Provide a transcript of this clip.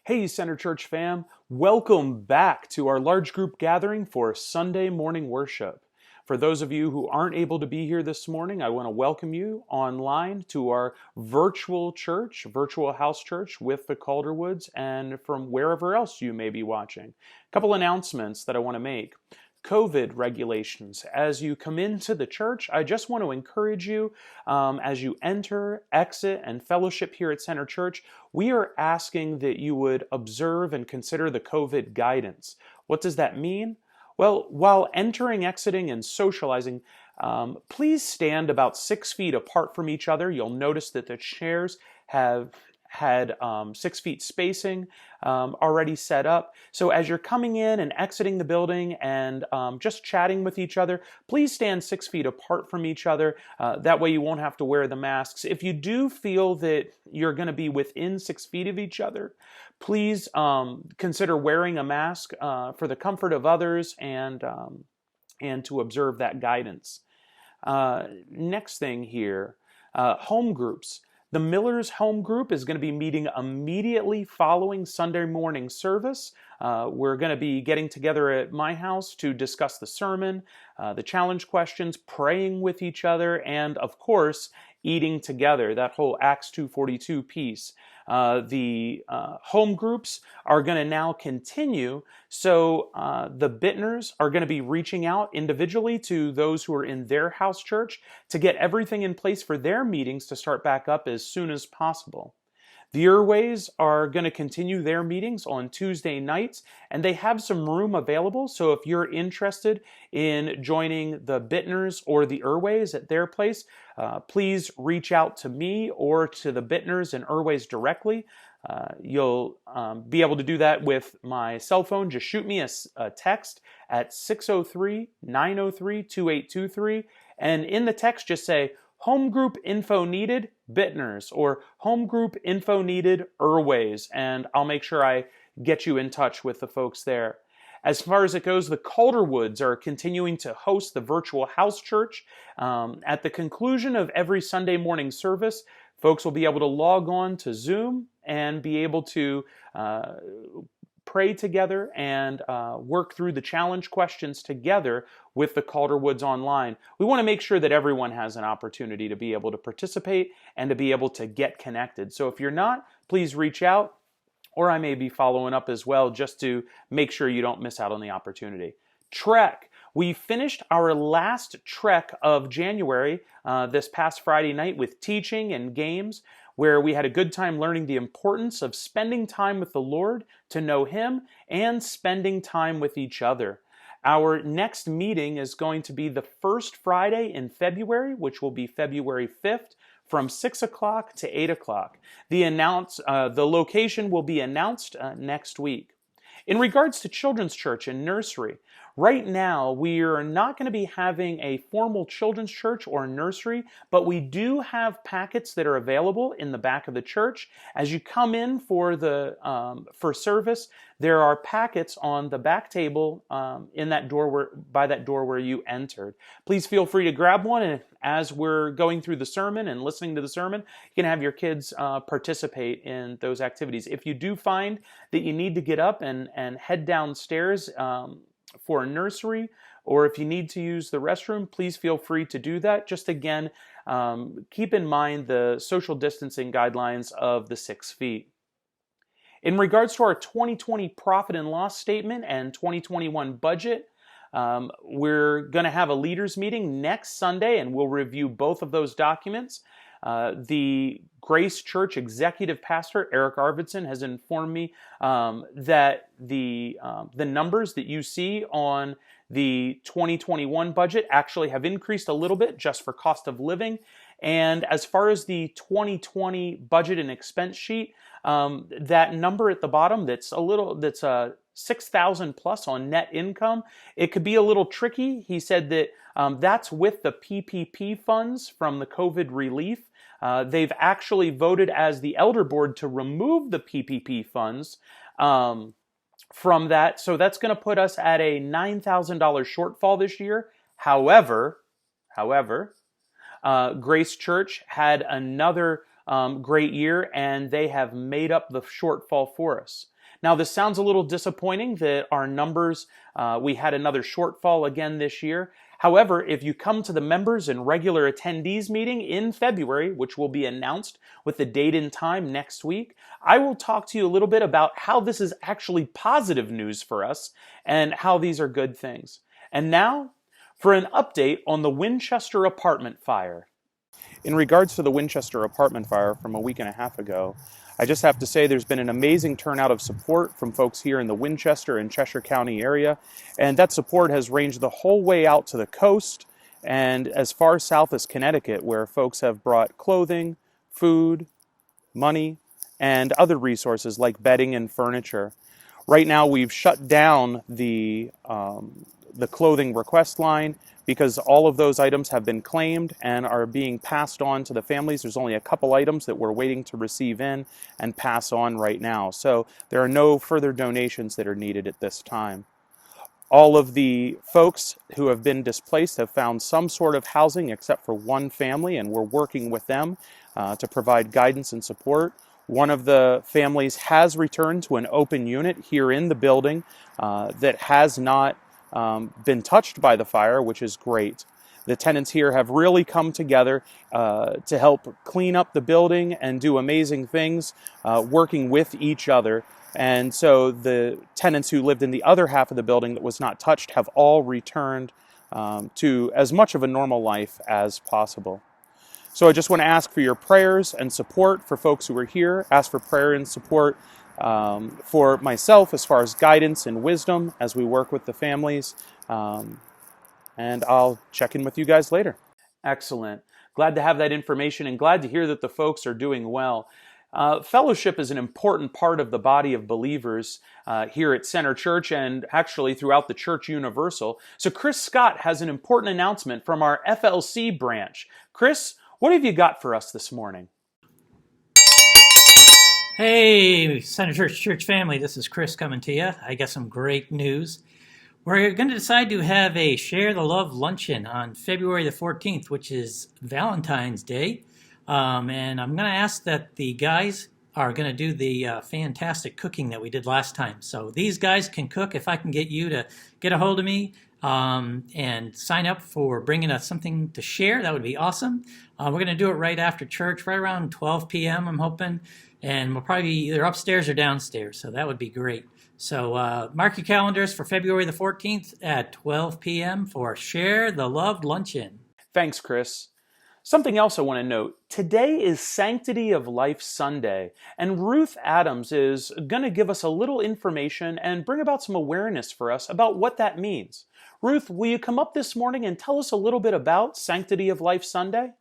Hey, Center Church fam, welcome back to our large group gathering for Sunday morning worship. For those of you who aren't able to be here this morning, I want to welcome you online to our virtual church, virtual house church with the Calderwoods, and from wherever else you may be watching. A couple announcements that I want to make. COVID regulations. As you come into the church, I just want to encourage you as you enter, exit, and fellowship here at Center Church, we are asking that you would observe and consider the COVID guidance. What does that mean? Well, while entering, exiting, and socializing, please stand about 6 feet apart from each other. You'll notice that the chairs have had 6 feet spacing already set up. So as you're coming in and exiting the building and just chatting with each other, please stand 6 feet apart from each other. That way you won't have to wear the masks. If you do feel that you're going to be within 6 feet of each other, please consider wearing a mask for the comfort of others and to observe that guidance. Next thing here, home groups. The Miller's home group is going to be meeting immediately following Sunday morning service. We're going to be getting together at my house to discuss the sermon, the challenge questions, praying with each other, and of course, eating together, that whole Acts 2:42 piece. The home groups are going to now continue, so the Bittners are going to be reaching out individually to those who are in their house church to get everything in place for their meetings to start back up as soon as possible. The Irways are going to continue their meetings on Tuesday nights, and they have some room available, so if you're interested in joining the Bittners or the Irways at their place, please reach out to me or to the Bittners and Irways directly. You'll be able to do that with my cell phone. Just shoot me a text at 603-903-2823, and in the text just say, home group info needed, Bittners, or home group info needed, Irways, and I'll make sure I get you in touch with the folks there. As far as it goes, the Calderwoods are continuing to host the virtual house church. At the conclusion of every Sunday morning service, folks will be able to log on to Zoom and be able to pray together and work through the challenge questions together with the Calderwoods online. We want to make sure that everyone has an opportunity to be able to participate and to be able to get connected. So if you're not, please reach out, or I may be following up as well just to make sure you don't miss out on the opportunity. Trek. We finished our last trek of January this past Friday night with teaching and games, where we had a good time learning the importance of spending time with the Lord to know Him and spending time with each other. Our next meeting is going to be the first Friday in February, which will be February 5th, from 6 o'clock to 8 o'clock. The location will be announced next week. In regards to Children's Church and Nursery, right now we are not going to be having a formal children's church or nursery, but we do have packets that are available in the back of the church. As you come in for service, there are packets on the back table in that door by that door where you entered. Please feel free to grab one, and as we're going through the sermon and listening to the sermon, you can have your kids participate in those activities. If you do find that you need to get up and head downstairs for a nursery, or if you need to use the restroom, please feel free to do that. Just again, keep in mind the social distancing guidelines of the 6 feet. In regards to our 2020 profit and loss statement and 2021 budget, we're going to have a leaders meeting next Sunday, and we'll review both of those documents. The Grace Church executive pastor, Eric Arvidsson, has informed me that the numbers that you see on the 2021 budget actually have increased a little bit just for cost of living. And as far as the 2020 budget and expense sheet, that number at the bottom that's 6,000 plus on net income, it could be a little tricky. He said that that's with the PPP funds from the COVID relief. They've actually voted as the elder board to remove the PPP funds from that. So that's going to put us at a $9,000 shortfall this year. However, Grace Church had another great year, and they have made up the shortfall for us. Now, this sounds a little disappointing that our numbers, we had another shortfall again this year. However, if you come to the members and regular attendees meeting in February, which will be announced with the date and time next week, I will talk to you a little bit about how this is actually positive news for us and how these are good things. And now, for an update on the Winchester apartment fire. In regards to the Winchester apartment fire from a week and a half ago, I just have to say there's been an amazing turnout of support from folks here in the Winchester and Cheshire County area, and that support has ranged the whole way out to the coast and as far south as Connecticut, where folks have brought clothing, food, money, and other resources like bedding and furniture. Right now we've shut down the clothing request line because all of those items have been claimed and are being passed on to the families. There's only a couple items that we're waiting to receive in and pass on right now. So there are no further donations that are needed at this time. All of the folks who have been displaced have found some sort of housing except for one family, and we're working with them to provide guidance and support. One of the families has returned to an open unit here in the building that has not been touched by the fire, which is great. The tenants here have really come together to help clean up the building and do amazing things, working with each other. And so the tenants who lived in the other half of the building that was not touched have all returned to as much of a normal life as possible. So I just want to ask for your prayers and support for folks who are here. Ask for prayer and support for myself as far as guidance and wisdom as we work with the families. And I'll check in with you guys later. Excellent. Glad to have that information and glad to hear that the folks are doing well. Fellowship is an important part of the body of believers here at Center Church and actually throughout the Church Universal. So Chris Scott has an important announcement from our FLC branch. Chris, what have you got for us this morning? Hey, Center Church family, this is Chris coming to you. I got some great news. We're going to decide to have a Share the Love luncheon on February the 14th, which is Valentine's Day. And I'm going to ask that the guys are going to do the fantastic cooking that we did last time. So these guys can cook. If I can get you to get a hold of me and sign up for bringing us something to share, that would be awesome. We're going to do it right after church, right around 12 p.m., I'm hoping. And we'll probably be either upstairs or downstairs, so that would be great. So mark your calendars for February the 14th at 12 p.m. for Share the Love Luncheon. Thanks, Chris. Something else I want to note. Today is Sanctity of Life Sunday, and Ruth Adams is going to give us a little information and bring about some awareness for us about what that means. Ruth, will you come up this morning and tell us a little bit about Sanctity of Life Sunday?